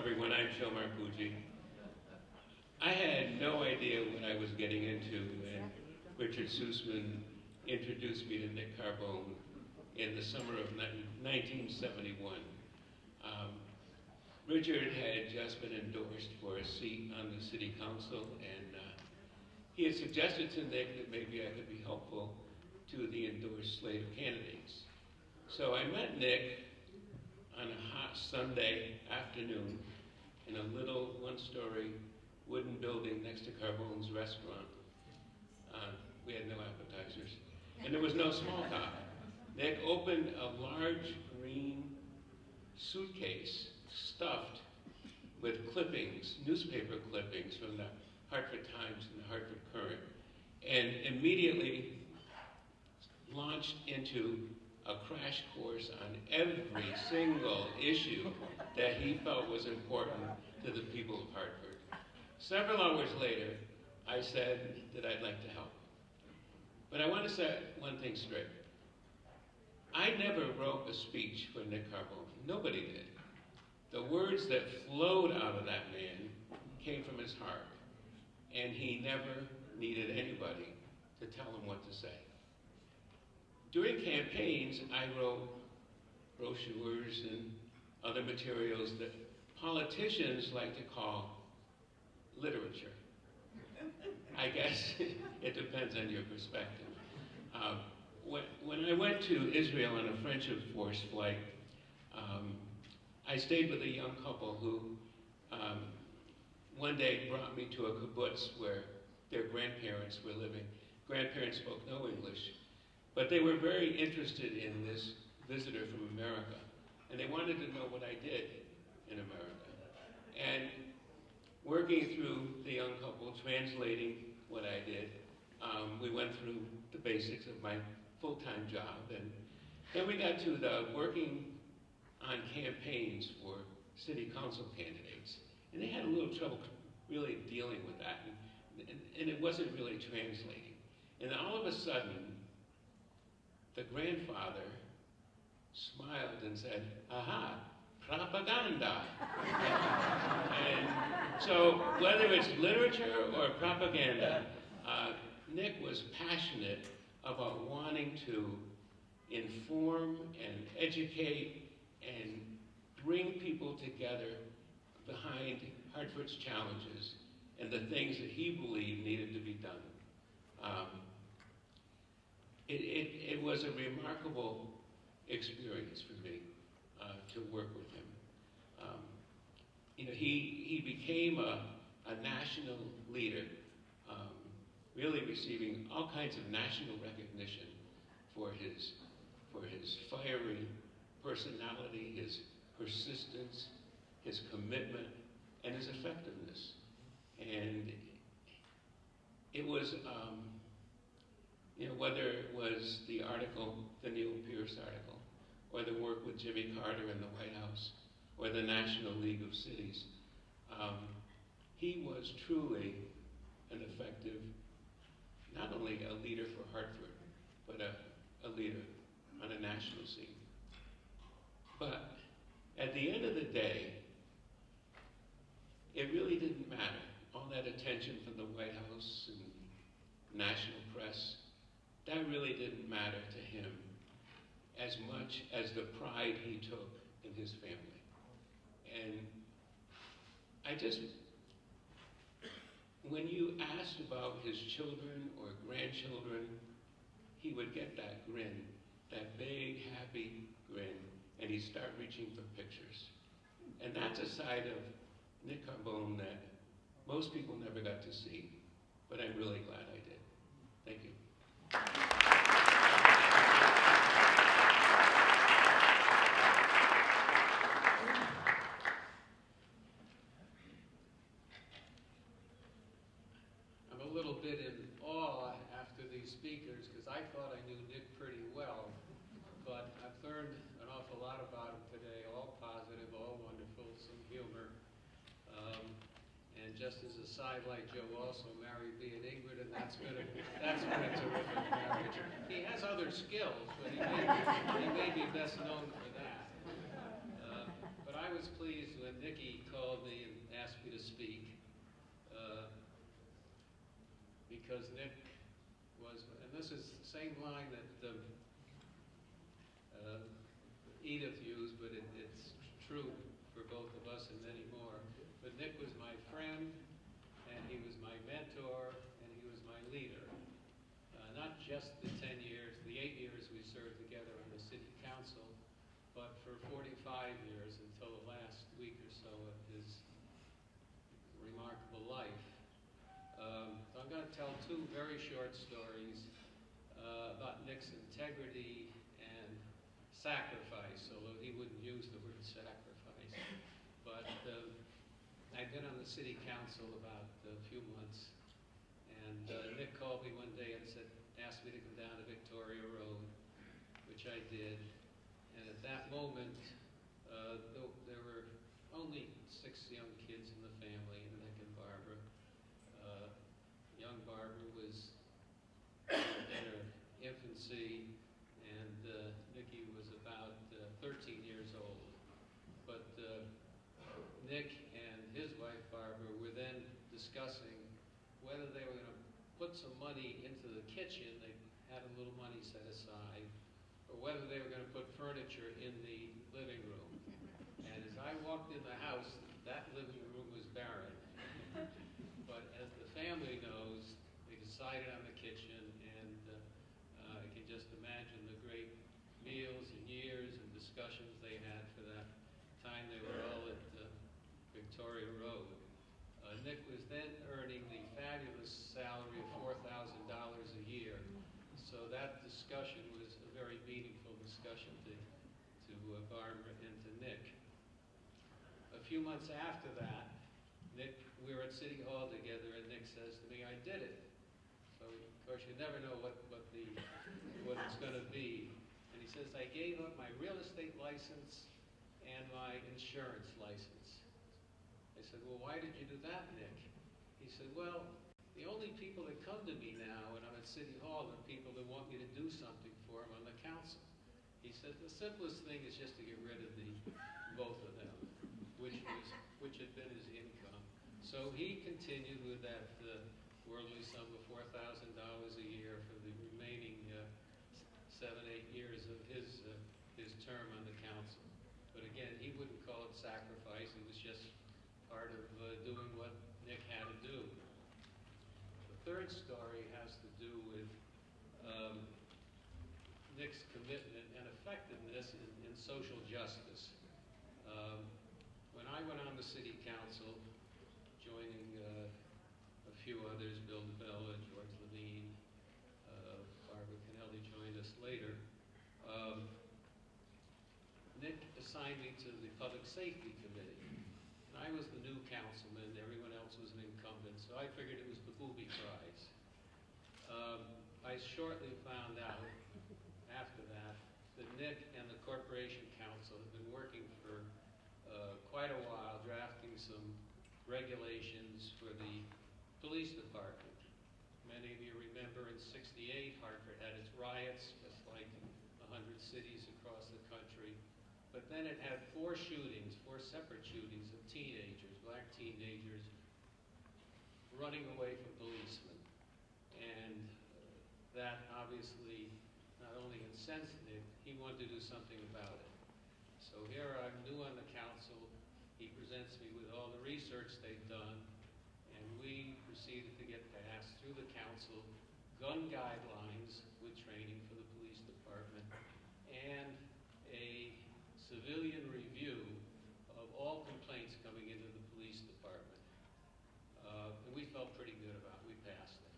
everyone. I'm Marfuggi. I had no idea what I was getting into when Richard Suisman introduced me to Nick Carbone in the summer of 1971. Richard had just been endorsed for a seat on the city council, and he had suggested to Nick that maybe I could be helpful to the endorsed slate of candidates. So I met Nick on a hot Sunday afternoon in a little one-story wooden building next to Carbone's restaurant. We had no appetizers, and there was no small talk. Nick opened a large green suitcase stuffed with clippings, newspaper clippings from the Hartford Times and the Hartford Courant, and immediately launched into a crash course on every single issue that he felt was important to the people of Hartford. Several hours later, I said that I'd like to help. But I want to set one thing straight. I never wrote a speech for Nick Carbone. Nobody did. The words that flowed out of that man came from his heart, and he never needed anybody to tell him what to say. During campaigns, I wrote brochures and other materials that politicians like to call literature. I guess it depends on your perspective. When I went to Israel on a French Force flight, I stayed with a young couple who one day brought me to a kibbutz where their grandparents were living. Grandparents spoke no English, but they were very interested in this visitor from America, and they wanted to know what I did in America. And working through the young couple, translating what I did, we went through the basics of my full-time job, and then we got to the working on campaigns for city council candidates. And they had a little trouble really dealing with that, and it wasn't really translating. And then all of a sudden, the grandfather smiled and said, "Aha, propaganda." And so whether it's literature or propaganda, Nick was passionate about wanting to inform and educate and bring people together behind Hartford's challenges and the things that he believed needed to be done. It was a remarkable experience for me to work with him. He became a national leader, really receiving all kinds of national recognition for his fiery personality, his persistence, his commitment, and his effectiveness. And it was, whether it was the article, the Neil Pierce article, or the work with Jimmy Carter in the White House, or the National League of Cities, he was truly an effective, not only a leader for Hartford, but a leader on a national scene. But at the end of the day, it really didn't matter. All that attention from the White House and national press, that really didn't matter to him as much as the pride he took in his family. And when you asked about his children or grandchildren, he would get that grin, that big, happy grin, and he'd start reaching for pictures. And that's a side of Nick Carbone that most people never got to see, but I'm really glad I did. Thank you. I'm a little bit in awe after these speakers because I thought I knew Nick pretty well, but I've learned an awful lot about him today, all positive, all wonderful, some humor. And just as a sidelight, Joe also married me and Ingrid, and that's been a terrific marriage. He has other skills, but he may be best known for that. But I was pleased when Nicky called me and asked me to speak, because Nick was, and this is the same line that Edith used, but it's true for both of us and many more. But Nick was my friend, and he was my mentor, and he was my leader. Not just the 10 years, the 8 years we served together on the city council, but for 45 years until the last week or so of his remarkable life. So I'm going to tell two very short stories about Nick's integrity and sacrifice, although he wouldn't use the word sacrifice. But I'd been on the city council about a few months, and Nick called me one day and asked me to come down to Victoria Road, which I did. And at that moment, there were only 6 young kids in the family, Nick and Barbara. Young Barbara was in her infancy, and Nicky was about 13 years old. But Nick and his wife Barbara were then discussing whether they were going to put some money into the kitchen. They had a little money set aside, or whether they were going to put furniture in the living room. And as I walked in the house, that living room was barren. But as the family knows, they decided on the kitchen, and I can just imagine the great meals and years and discussions they had for that time they were all at Victoria Road. Nick was then earning the fabulous salary of $4,000 a year, so that discussion was a very meaningful discussion to Barbara and to Nick. A few months after that, we were at City Hall together, and Nick says to me, "I did it." So, of course, you never know what it's going to be. And he says, "I gave up my real estate license and my insurance license." I said, "Well, why did you do that, Nick?" He said, "Well, the only people that come to me now when I'm at City Hall are people that want me to do something for them on the council." He said, "The simplest thing is just to get rid of both of them," which had been his income. So he continued with that worldly sum of $4,000 a year for the remaining 7, 8 years of his term on the council. But again, he wouldn't call it sacrifice. It was just part of doing what Nick had to do. The third story has to do with Nick's commitment and effectiveness in social justice. When I went on the city council, joining a few others, Bill DeBella, George Levine, Barbara Kennelly joined us later, Nick assigned me to the Public Safety Committee. And I was the new councilman, everyone else was an incumbent, so I figured it was the booby prize. I shortly found out after that Nick and the Corporation Council had been working for quite a while, drafting some regulations for the police department. Many of you remember in '68, Hartford had its riots, just like 100 cities across the country. But then it had 4 separate shootings of teenagers, black teenagers, running away from policemen. And that obviously not only incensed Nick, he wanted to do something about it. So here I'm new on the council. He presents me with all the research they've done, and we proceeded to get passed through the council gun guidelines with training for the police department and a civilian review of all complaints coming into the police department. And we felt pretty good about it. We passed it.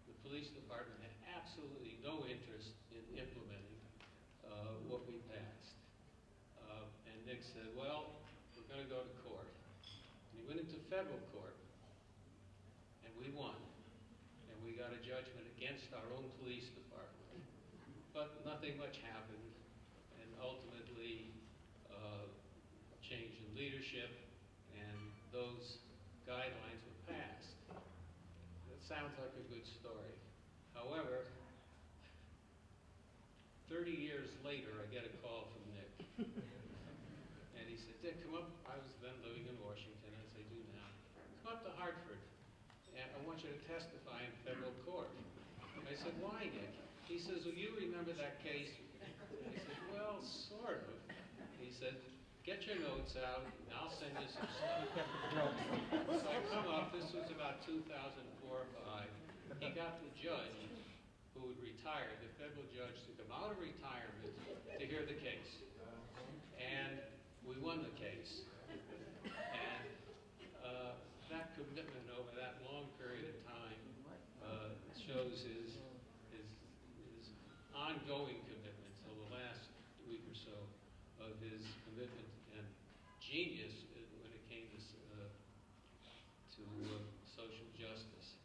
The police department had absolutely no interest in implementing what we passed. And Nick said, "Well, we're going to go to court." And he went into federal court, and we won. And we got a judgment against our own police department. But nothing much happened, and ultimately change in leadership, and those guidelines were passed. That sounds like a good story. However, 30 years later, I get a call from Nick. And he said, Dick, come up. I was then living in Washington, as I do now. Come up to Hartford, and I want you to testify in federal court. I said, why, Nick? He says, well, you remember that case? I said, well, sort of. He said, get your notes out, and I'll send you some stuff. So I come up, this was about 2004 or 5. He got the judge who had retired, the federal judge, to come out of retirement to hear the case. And we won the case. And that commitment over that long period of time shows his ongoing commitment till the last week or so of his commitment and genius when it came to social justice.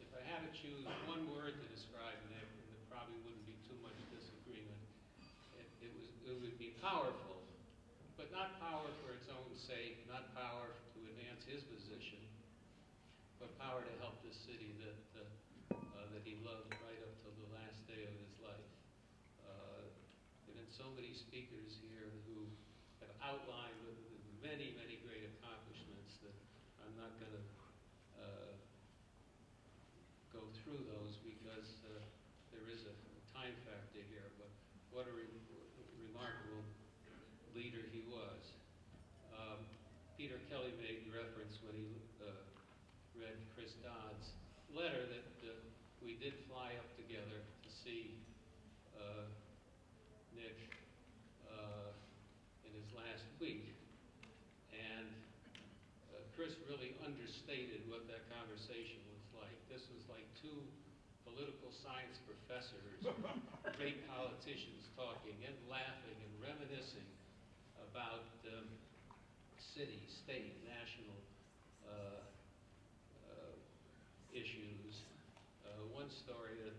If I had to choose one word to describe Nick, and there probably wouldn't be too much disagreement, it would be powerful, but not power for its own sake, not power to advance his position, but power to help the city that he loved right up till the last day of his life. There have been so many speakers here who have outlined the many, many great accomplishments that I'm not going to go through those because there is a time factor here, but what a remarkable leader he was. Peter Kelly made reference when he read Chris Dodd's letter that we did fly up together to see Nick in his last week. And Chris really understated what that conversation was like. This was like two political science professors, great politicians talking and laughing and reminiscing about city, state, national issues. One story that,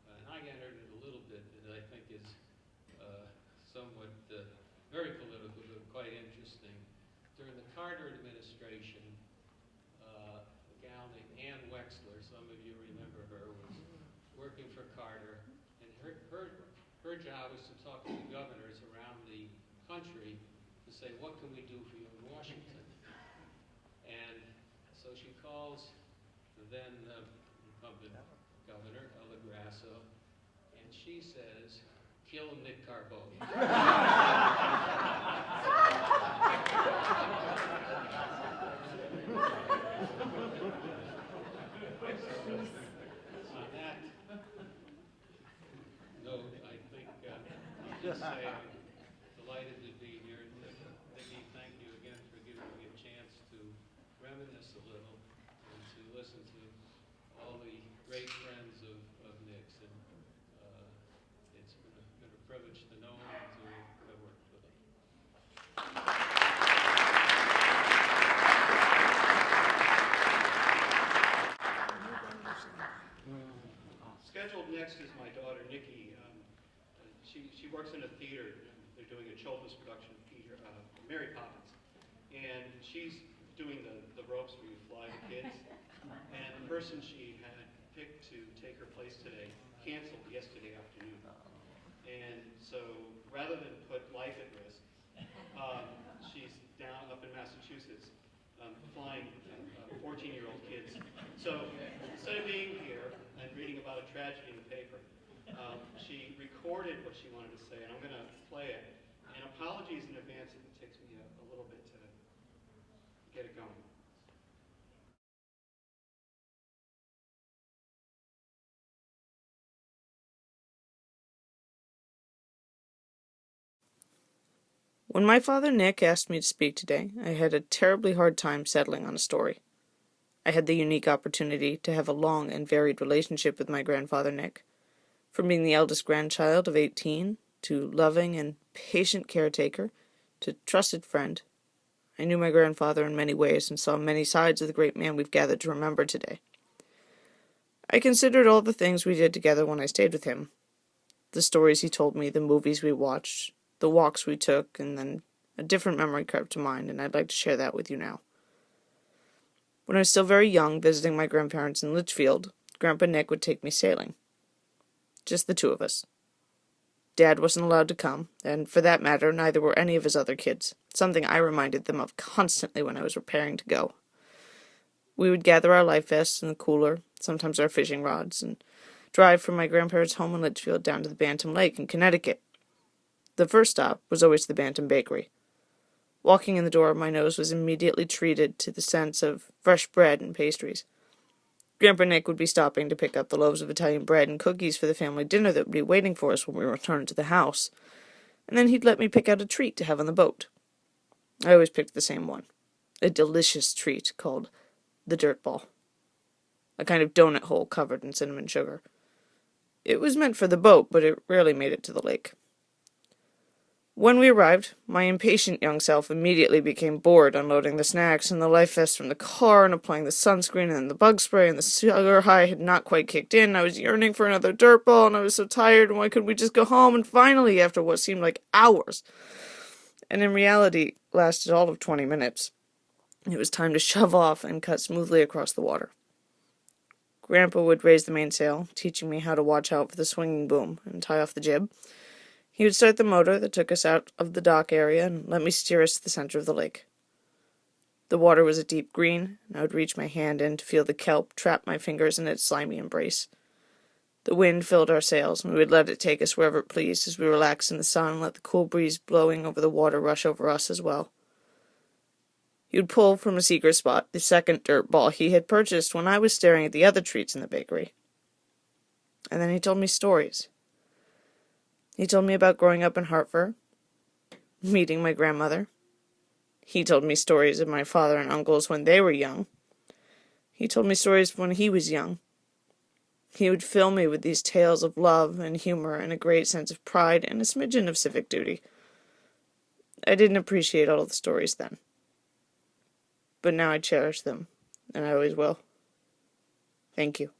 and I entered it a little bit, that I think is somewhat very political, but quite interesting. During the Carter administration, a gal named Ann Wexler, some of you remember her, was working for Carter, and her job was to talk to the governors around the country to say, what can we do for you in Washington? And so she calls the then incumbent governor, Ella Grasso, and she says, kill Nick Carbone. On that note, I think I'll just say I'm delighted to be here. Nicky, thank you again for giving me a chance to reminisce a little and to listen to all the great friends of Nick's. And it's been a privilege to know him and to have worked with him. Scheduled next is my daughter, Nicky. She works in a theater. They're doing a children's production of Peter, Mary Poppins. And she's doing the ropes where you fly the kids. And the person she had picked to take her place today canceled yesterday afternoon. And so rather than put life at risk, she's down up in Massachusetts flying 14-year-old kids. So instead of being here and reading about a tragedy in the paper, she recorded what she wanted to say, and I'm going to play it. And apologies in advance if it takes me a little bit to get it going. When my father Nick asked me to speak today, I had a terribly hard time settling on a story. I had the unique opportunity to have a long and varied relationship with my grandfather Nick. From being the eldest grandchild of 18, to loving and patient caretaker, to trusted friend, I knew my grandfather in many ways and saw many sides of the great man we've gathered to remember today. I considered all the things we did together when I stayed with him. The stories he told me, the movies we watched, the walks we took, and then a different memory crept to mind, and I'd like to share that with you now. When I was still very young, visiting my grandparents in Litchfield, Grandpa Nick would take me sailing. Just the two of us. Dad wasn't allowed to come, and for that matter, neither were any of his other kids, something I reminded them of constantly when I was preparing to go. We would gather our life vests in the cooler, sometimes our fishing rods, and drive from my grandparents' home in Litchfield down to the Bantam Lake in Connecticut. The first stop was always the Bantam Bakery. Walking in the door, my nose was immediately treated to the sense of fresh bread and pastries. Grandpa Nick would be stopping to pick up the loaves of Italian bread and cookies for the family dinner that would be waiting for us when we returned to the house, and then he'd let me pick out a treat to have on the boat. I always picked the same one, a delicious treat called the dirt ball, a kind of donut hole covered in cinnamon sugar. It was meant for the boat, but it rarely made it to the lake. When we arrived, my impatient young self immediately became bored unloading the snacks and the life vest from the car and applying the sunscreen and the bug spray, and the sugar high had not quite kicked in. I was yearning for another dirt ball, and I was so tired, and why couldn't we just go home? And finally, after what seemed like hours, and in reality lasted all of 20 minutes, it was time to shove off and cut smoothly across the water. Grandpa would raise the mainsail, teaching me how to watch out for the swinging boom and tie off the jib. He would start the motor that took us out of the dock area and let me steer us to the center of the lake. The water was a deep green, and I would reach my hand in to feel the kelp trap my fingers in its slimy embrace. The wind filled our sails, and we would let it take us wherever it pleased as we relaxed in the sun and let the cool breeze blowing over the water rush over us as well. He would pull from a secret spot the second dirt ball he had purchased when I was staring at the other treats in the bakery. And then he told me stories. He told me about growing up in Hartford, meeting my grandmother. He told me stories of my father and uncles when they were young. He told me stories when he was young. He would fill me with these tales of love and humor and a great sense of pride and a smidgen of civic duty. I didn't appreciate all of the stories then, but now I cherish them, and I always will. Thank you.